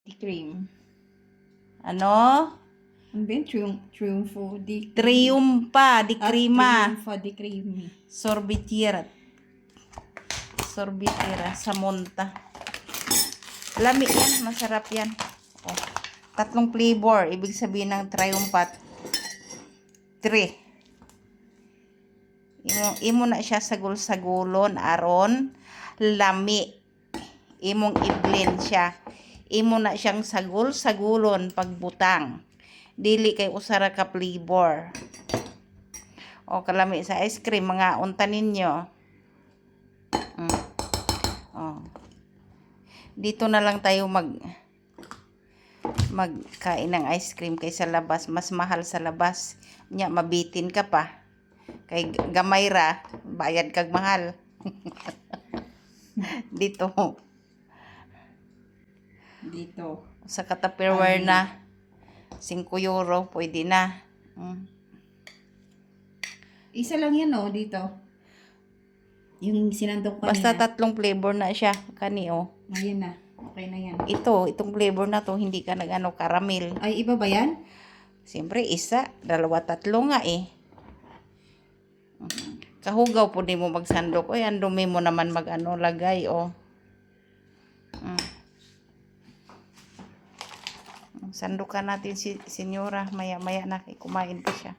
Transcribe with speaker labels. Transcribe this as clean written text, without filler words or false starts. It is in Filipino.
Speaker 1: Di cream.
Speaker 2: Ano?
Speaker 1: Ano ba yun? Triumfo di...
Speaker 2: Triumfa di crema.
Speaker 1: Triumfo di creamy.
Speaker 2: Sorbetiera. Sorbetiera sa monta. Lami yan. Masarap yan. Oh. 3 flavor. Ibig sabihin ng triumpat. 3. Imo na siya sagol-sagolon aron lami. Imong i-blend siya. Imo na siyang sagol-sagolon pagbutang. Dili kay usara ka flavor. O kalami sa ice cream mga unta ninyo. Dito na lang tayo magkain ng ice cream kaysa labas. Mas mahal sa labas. Nya mabitin ka pa. Kay gamay ra, bayad kag mahal. Dito. Sa Tupperware na 5 euro, pwede na.
Speaker 1: Isa lang yan dito. Yung sinandok ko
Speaker 2: Basta
Speaker 1: kanina.
Speaker 2: 3 flavor na siya. Kani
Speaker 1: Ayan na. Okay na yan.
Speaker 2: itong flavor na to, hindi ka nag-ano, caramel.
Speaker 1: Ay, iba ba yan?
Speaker 2: Siyempre, 1, 2, 3 nga eh. Kahugaw po di mo magsandok. Oy, ang dumi mo naman mag-ano, lagay Sandukan natin si senyora. Maya-maya na kumain pa siya.